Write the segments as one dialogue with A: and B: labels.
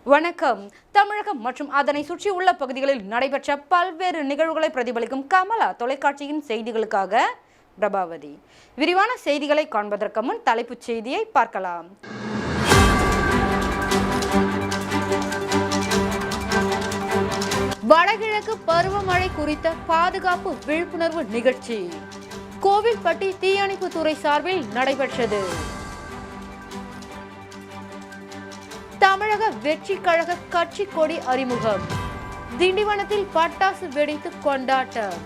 A: வணக்கம். தமிழகம் மற்றும் அதனை சுற்றியுள்ள பகுதிகளில் நடைபெற்ற பல்வேறு நிகழ்வுகளை பிரதிபலிக்கும் கமலா தொலைக்காட்சியின் செய்திகளுக்காக பிரபாவதி. விரிவான செய்திகளை காண்பதற்கு முன் தலைப்புச் செய்தியை பார்க்கலாம். வடகிழக்கு பருவமழை குறித்த பாதுகாப்பு விழிப்புணர்வு நிகழ்ச்சி கோவில்பட்டி தீயணைப்புத்துறை சார்பில் நடைபெற்றது. தமிழக வெற்றி கழக கட்சி கொடி அறிமுகம். திண்டிவனத்தில் பட்டாசு வெடித்து கொண்டாட்டம்.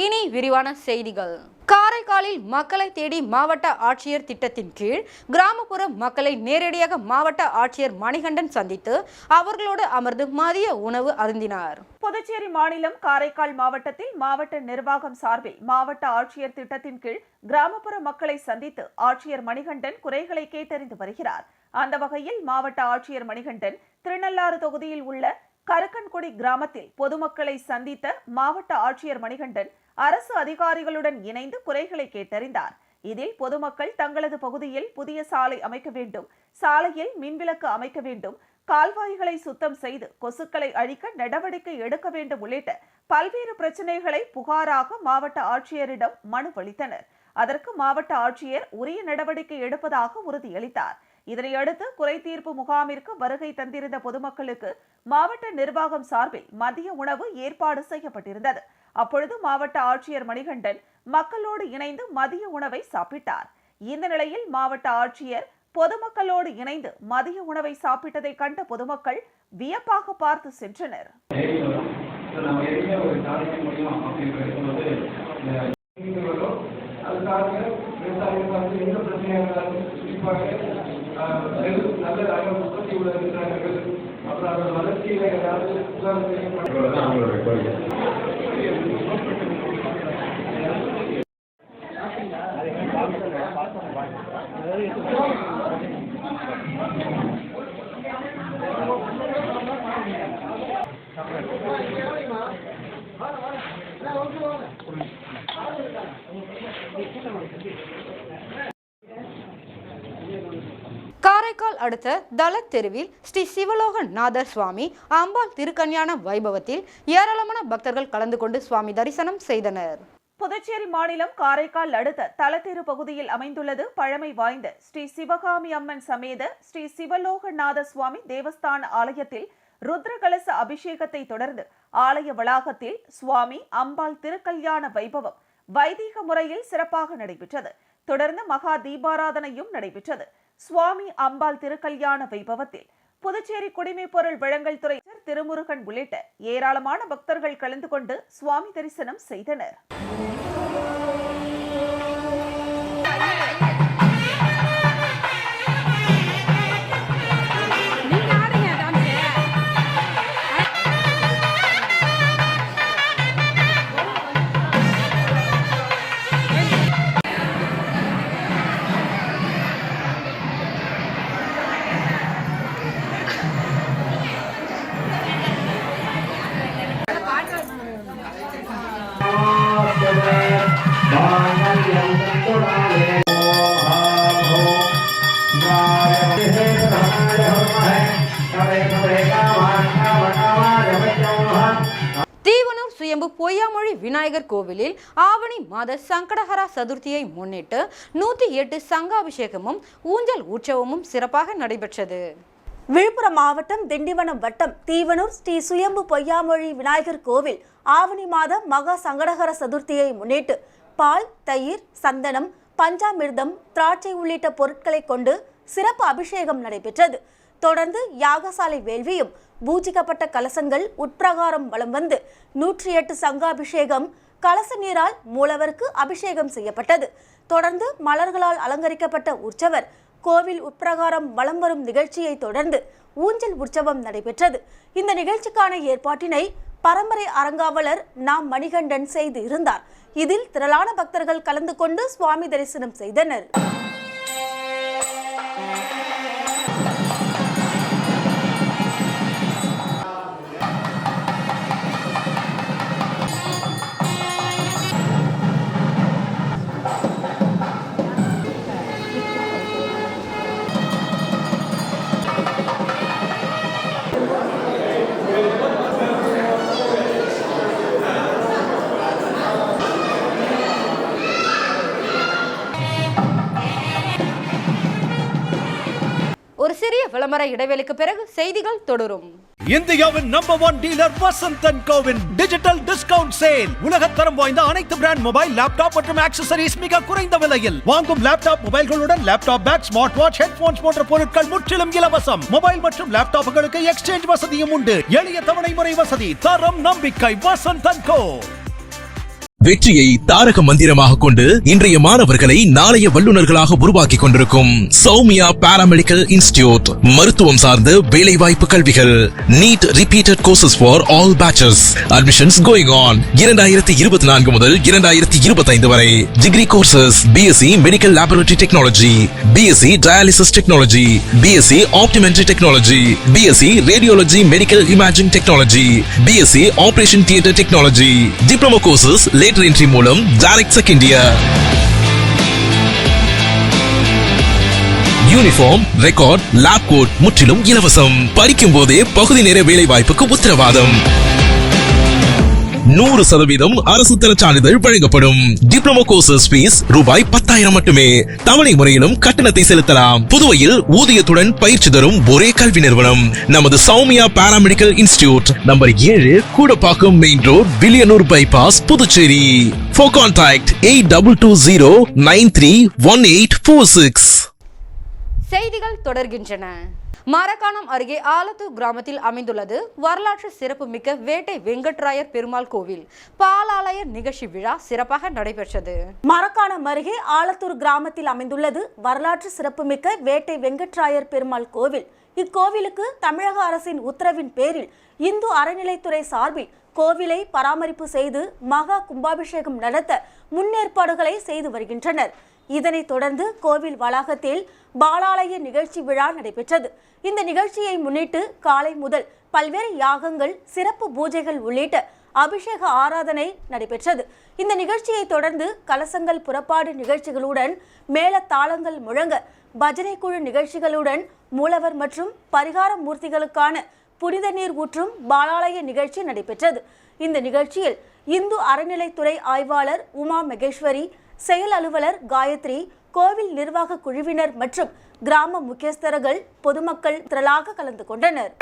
A: இனி விரிவான செய்திகள். காரைக்காலில் மக்களை தேடி மாவட்ட ஆட்சியர் திட்டத்தின் கீழ் கிராமப்புற மக்களை நேரடியாக மாவட்ட ஆட்சியர் மணிகண்டன் சந்தித்து அவர்களோடு அமர்ந்து மதிய உணவு அருந்தினார்.
B: புதுச்சேரி மாநிலம் காரைக்கால் மாவட்டத்தில் மாவட்ட நிர்வாகம் சார்பில் மாவட்ட ஆட்சியர் திட்டத்தின் கீழ் கிராமப்புற மக்களை சந்தித்து ஆட்சியர் மணிகண்டன் குறைகளை கேட்டறிந்து வருகிறார். அந்த வகையில் மாவட்ட ஆட்சியர் மணிகண்டன் திருநள்ளாறு தொகுதியில் உள்ள கருக்கன்குடி கிராமத்தில் பொதுமக்களை சந்தித்த மாவட்ட ஆட்சியர் மணிகண்டன் அரசு அதிகாரிகளுடன் இணைந்து குறைகளை கேட்டறிந்தார். இதில் பொதுமக்கள் தங்களது பகுதியில் புதிய சாலை அமைக்க வேண்டும், சாலையில் மின்விளக்கு அமைக்க வேண்டும், கால்வாய்களை சுத்தம் செய்து கொசுக்களை அழிக்க நடவடிக்கை எடுக்க வேண்டும் உள்ளிட்ட பல்வேறு பிரச்சனைகளை புகாராக மாவட்ட ஆட்சியரிடம் மனு அளித்தனர். அதற்கு மாவட்ட ஆட்சியர் உரிய நடவடிக்கை எடுப்பதாக உறுதியளித்தார். இதனையடுத்து குறை தீர்ப்பு முகாமிற்கு வருகை தந்திருந்த பொதுமக்களுக்கு மாவட்ட நிர்வாகம் சார்பில் மதிய உணவு ஏற்பாடு செய்யப்பட்டிருந்தது. அப்பொழுது மாவட்ட ஆட்சியர் மணிகண்டன் மக்களோடு இணைந்து மதிய உணவை சாப்பிட்டார். இந்த நிலையில் மாவட்ட ஆட்சியர் பொதுமக்களோடு இணைந்து மதிய உணவை சாப்பிட்டதை கண்ட பொதுமக்கள் வியப்பாக பார்த்து சென்றனர்.
A: காரைக்கால் அடுத்த தலத் தெருவில் ஸ்ரீ சிவலோக நாதர் சுவாமி அம்பாள் திருக்கல்யாண வைபவத்தில் ஏராளமான பக்தர்கள் கலந்து கொண்டு சுவாமி தரிசனம் செய்தனர்.
B: புதுச்சேரி மாநிலம் காரைக்கால் அடுத்த தலத்தெரு பகுதியில் அமைந்துள்ளது பழமை வாய்ந்த ஸ்ரீ சிவகாமி அம்மன் சமேத ஸ்ரீ சிவலோகநாத சுவாமி தேவஸ்தான ஆலயத்தில் ருத்ரகலச அபிஷேகத்தை தொடர்ந்து ஆலய வளாகத்தில் சுவாமி அம்பாள் திருக்கல்யாண வைபவம் வைதீக முறையில் சிறப்பாக நடைபெற்றது. தொடர்ந்து மகா தீபாராதனையும் நடைபெற்றது. சுவாமி அம்பாள் திருக்கல்யாண வைபவத்தில் புதுச்சேரி குடிமைப் பொருள் வழங்கல் துறை திருமுருகன் உள்ளிட்ட ஏராளமான பக்தர்கள் கலந்து கொண்டு சுவாமி தரிசனம் செய்தனர்.
A: தீவனூர் சுயம்பு பொய்யாமொழி விநாயகர் கோவிலில் ஆவணி மாத சங்கடஹர சதுர்த்தியை முன்னிட்டு 108 சங்காபிஷேகமும் ஊஞ்சல் உற்சவமும் சிறப்பாக நடைபெற்றது.
C: விழுப்புரம் மாவட்டம் திண்டிவனம் வட்டம் தீவனூர் ஸ்ரீ சுயம்பு பொய்யாமொழி விநாயகர் கோவில் ஆவணி மாத மகா சங்கடஹர சதுர்த்தியை முன்னிட்டு பால், தயிர், சந்தனம், பஞ்சாமிர்தம், திராட்சை உள்ளிட்ட பொருட்களை கொண்டு சிறப்பு அபிஷேகம் நடைபெற்றது. தொடர்ந்து யாகசாலை வேள்வியும் பூஜிக்கப்பட்ட கலசங்கள் உட்பிரகாரம் வலம் வந்து 108 சங்காபிஷேகம் கலச நீரால் மூலவருக்கு அபிஷேகம் செய்யப்பட்டது. தொடர்ந்து மலர்களால் அலங்கரிக்கப்பட்ட உற்சவர் கோவில் உட்பிரகாரம் வலம் வரும் நிகழ்ச்சியை தொடர்ந்து ஊஞ்சல் உற்சவம் நடைபெற்றது. இந்த நிகழ்ச்சிக்கான ஏற்பாட்டினை பரம்பரை அரங்காவலர் நாம் மணிகண்டன் செய்து இருந்தார். இதில் திரளான பக்தர்கள் கலந்து கொண்டு சுவாமி தரிசனம் செய்தனர்.
A: ஒரு சிறிய விளம்பர இடைவெளிக்கு பிறகு செய்திகள் தொடரும்.
D: இந்தியாவின் நம்பர் 1 டீலர் வசந்த் & கோவின் டிஜிட்டல் டிஸ்கவுண்ட் சேல். உலகத்தரம் வாய்ந்த அனைத்து பிராண்ட் மொபைல், லேப்டாப் மற்றும் ஆக்சசரிஸ் மிக குறைந்த விலையில். வாங்கும் லேப்டாப் மொபைல்களுடன் laptop bag, smart watch, headphones போன்ற பொருட்கள் முற்றிலும் இலவசம். மொபைல் மற்றும் லேப்டாப்புகளுக்கு எக்ஸ்சேஞ்ச் வசதியும் உண்டு. எளிய தவணை முறை வசதி. தரம் நம்பிக்கை வசந்த் & கோ.
E: வெற்றியை தாரக மந்திரமாக கொண்டு இன்றைய மாணவர்களை நாளைய வல்லுநர்களாக உருவாக்கி கொண்டிருக்கும் சௌமியா பாராமெடிக்கல் இன்ஸ்டிடியூட். மருத்துவம் சார்ந்த வேலை வாய்ப்பு கல்விகள். NEET repeated courses for all batches. Admissions going on. 2024 முதல் 2025 வரை. Degree courses BSc medical laboratory technology, BSc dialysis technology, BSc optometry technology, BSc radiology medical imaging technology, BSc operation theatre technology. Diploma courses entry மூலம் direct second year. Uniform, record, lab coat முற்றிலும் இலவசம். படிக்கும் போதே பகுதி நேர வேலை வாய்ப்புக்கு உத்தரவாதம். 100% அரசு தர சான்றிதழ் வழங்கப்படும். டிப்ளமோ கோர்சஸ் ஃபீஸ் ரூபாய் 10,000 மட்டுமே. தவணை முறையிலும் கட்டணத்தை செலுத்தலாம். புதுவையில் ஊதியத்துடன் பயிற்சி தரும் ஒரே கல்வி நிறுவனம் நமது Soumya paramedical institute. Number 7, Koodapakkam main road, Villianur bypass, Puducherry. For contact 8220931846.
A: செய்திகள் தொடர்கின்றன. மரக்காணம் அருகே ஆலத்தூர் கிராமத்தில் அமைந்துள்ளது வரலாற்று சிறப்பு மிக்க வேட்டை வெங்கட்ராயர் பெருமாள் கோவில். பாலாலய நிகழ்ச்சி விழா சிறப்பாக நடைபெற்றது.
C: மரக்காணம் அருகே ஆலத்தூர் கிராமத்தில் அமைந்துள்ளது வரலாற்று சிறப்புமிக்க வேட்டை வெங்கட்ராயர் பெருமாள் கோவில். இக்கோவிலுக்கு தமிழக அரசின் உத்தரவின் பேரில் இந்து அறநிலைத்துறை சார்பில் கோவிலை பராமரிப்பு செய்து மகா கும்பாபிஷேகம் நடத்த முன்னேற்பாடுகளை செய்து வருகின்றனர். இதனைத் தொடர்ந்து கோவில் வளாகத்தில் பாலாலய நிகழ்ச்சி விழா நடைபெற்றது. இந்த நிகழ்ச்சியை முன்னிட்டு காலை முதல் பல்வேறு யாகங்கள், சிறப்பு பூஜைகள் உள்ளிட்ட அபிஷேக ஆராதனை நடைபெற்றது. இந்த நிகழ்ச்சியை தொடர்ந்து கலசங்கள் புறப்பாடு நிகழ்ச்சிகளுடன் மேள தாளங்கள் முழங்க பஜனை குழு நிகழ்ச்சிகளுடன் மூலவர் மற்றும் பரிகார மூர்த்திகளுக்கான புனித நீர் ஊற்றும் பாலாலய நிகழ்ச்சி நடைபெற்றது. இந்த நிகழ்ச்சியில் இந்து அறநிலைத்துறை ஆய்வாளர் உமா மகேஸ்வரி, செயல் அலுவலர் காயத்ரி, கோவில் நிர்வாக குழுவினர் மற்றும் கிராம முக்கியஸ்தர்கள், பொதுமக்கள் திரளாக கலந்து கொண்டனர்.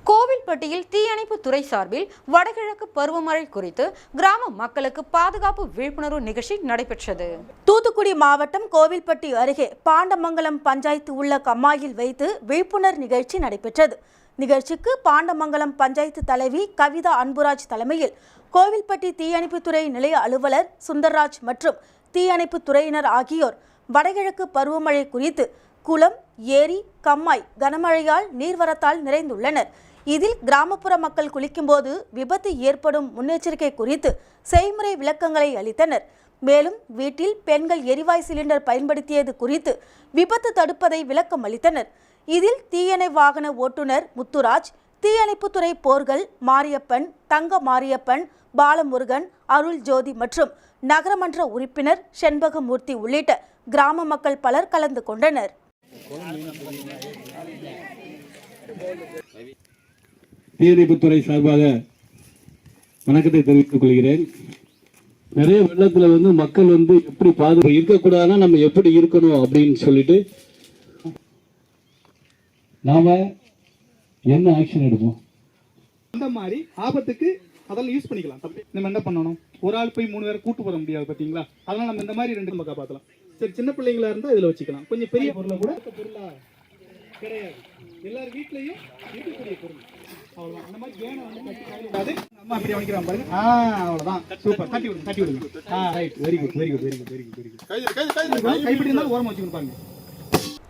A: கோவில்பட்டியில் தீயணைப்பு துறை சார்பில் வடகிழக்கு பருவமழை குறித்து கிராம மக்களுக்கு பாதுகாப்பு விழிப்புணர்வு நிகழ்ச்சி நடைபெற்றது.
C: தூத்துக்குடி மாவட்டம் கோவில்பட்டி அருகே பாண்டமங்கலம் பஞ்சாயத்து உள்ள கம்மாயில் வைத்து விழிப்புணர்வு நிகழ்ச்சி நடைபெற்றது. நிகழ்ச்சிக்கு பாண்டமங்கலம் பஞ்சாயத்து தலைவி கவிதா அன்புராஜ் தலைமையில் கோவில்பட்டி தீயணைப்புத்துறை நிலைய அலுவலர் சுந்தர்ராஜ் மற்றும் தீயணைப்பு துறையினர் ஆகியோர் வடகிழக்கு பருவமழை குறித்து குளம், ஏரி, கம்மாய் கனமழையால் நீர்வரத்தால் நிறைந்துள்ளனர். இதில் கிராமப்புற மக்கள் குளிக்கும்போது விபத்து ஏற்படும் முன்னெச்சரிக்கை குறித்து செய்முறை விளக்கங்களை அளித்தனர். மேலும் வீட்டில் பெண்கள் எரிவாயு சிலிண்டர் பயன்படுத்தியது குறித்து விபத்து தடுப்பதை விளக்கம் அளித்தனர். இதில் தீயணை வாகன ஓட்டுநர் முத்துராஜ், தீயணைப்புத்துறை போர்கள் மாரியப்பன், தங்க மாரியப்பன், பாலமுருகன், அருள் ஜோதி மற்றும் நகரமன்ற உறுப்பினர் செண்பகமூர்த்தி உள்ளிட்ட கிராம மக்கள் பலர் கலந்து கொண்டனர்.
F: தீயணைப்புத்துறை சார்பாக வணக்கத்தை தெரிவித்துக் கொள்கிறேன். நிறைய வெள்ளத்துல மக்கள் எப்படி பாதுகாப்பு இருக்கக்கூடாதுன்னா நம்ம எப்படி இருக்கணும் அப்படின்னு சொல்லிட்டு நாம என்ன ஆக்ஷன் எடுப்போம்.
G: அந்த மாதிரி ஆபத்துக்கு அதெல்லாம் யூஸ் பண்ணிக்கலாம். நம்ம என்ன பண்ணணும், ஒரு ஆள் போய் 3 பேரை கூட்டு போட முடியாது பார்த்தீங்களா. அதனால நம்ம இந்த மாதிரி 2 பக்கம் பார்த்தலாம். சரி, சின்ன பிள்ளைங்களா இருந்தா இதுல வச்சுக்கலாம். கொஞ்சம் பெரிய பொருளை கூட பொருளா கிடையாது, எல்லார் வீட்லயும் இருக்கக்கூடிய பொருள். அவ்வளவுதான். அந்த மாதிரி கேனை கட்டி அம்மா அப்படி வைக்கிறான் பாருங்க. அவ்வளவுதான், சூப்பர். தட்டி விடுங்க, தட்டி விடுங்க. Right, very good, very good, very good, very good, very good. கைப்பிடி இருந்தாலும் ஓரமா வச்சுக்கணும் பாருங்க.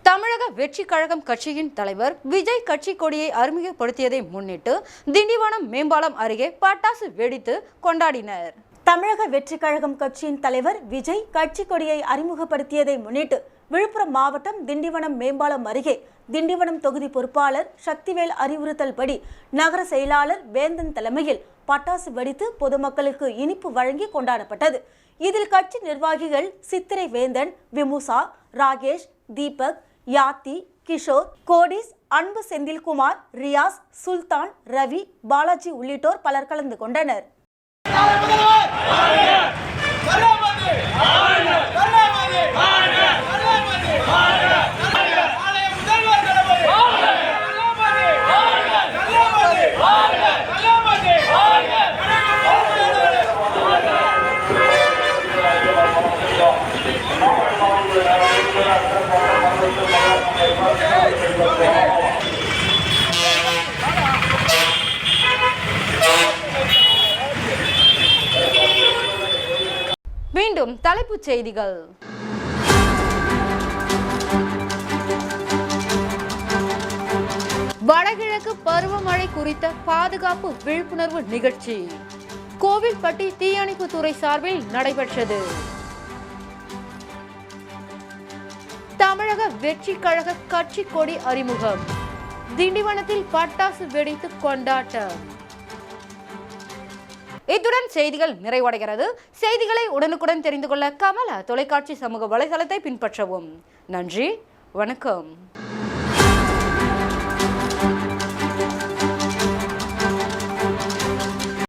A: தமிழக வெற்றி கழகம் கட்சியின் தலைவர் விஜய் கட்சி கொடியை அறிமுகப்படுத்தியதை முன்னிட்டு திண்டிவனம் மேம்பாலம் அருகே பட்டாசு வெடித்து கொண்டாடினர்.
C: தமிழக வெற்றி கழகம் கட்சியின் தலைவர் விஜய் கட்சி கொடியை அறிமுகப்படுத்தியதை முன்னிட்டு விழுப்புரம் மாவட்டம் திண்டிவனம் மேம்பாலம் அருகே திண்டிவனம் தொகுதி பொறுப்பாளர் சக்திவேல் அறிவுறுத்தல் படி நகர செயலாளர் வேந்தன் தலைமையில் பட்டாசு வெடித்து பொதுமக்களுக்கு இனிப்பு வழங்கி கொண்டாடப்பட்டது. இதில் கட்சி நிர்வாகிகள் சித்திரை வேந்தன், விமுசா, ராகேஷ், தீபக், யாத்தி, கிஷோர், கோடிஸ், அன்பு செந்தில்குமார், ரியாஸ், சுல்தான், ரவி, பாலாஜி உள்ளிட்டோர் பலர் கலந்து கொண்டனர்.
A: மீண்டும் தலைப்புச் செய்திகள். வடகிழக்கு பருவமழை குறித்த பாதுகாப்பு விழிப்புணர்வு நிகழ்ச்சி கோவில்பட்டி தீயணைப்புத்துறை சார்பில் நடைபெற்றது. தமிழக வெற்றி கழக கட்சி கொடி அறிமுகம், திண்டிவனத்தில் பட்டாசு வெடித்து கொண்டாட்டம். இத்துடன் செய்திகள் நிறைவடைகிறது. செய்திகளை உடனுக்குடன் தெரிந்து கொள்ள கமலா தொலைக்காட்சி சமூக வலைதளத்தை பின்பற்றவும். நன்றி, வணக்கம்.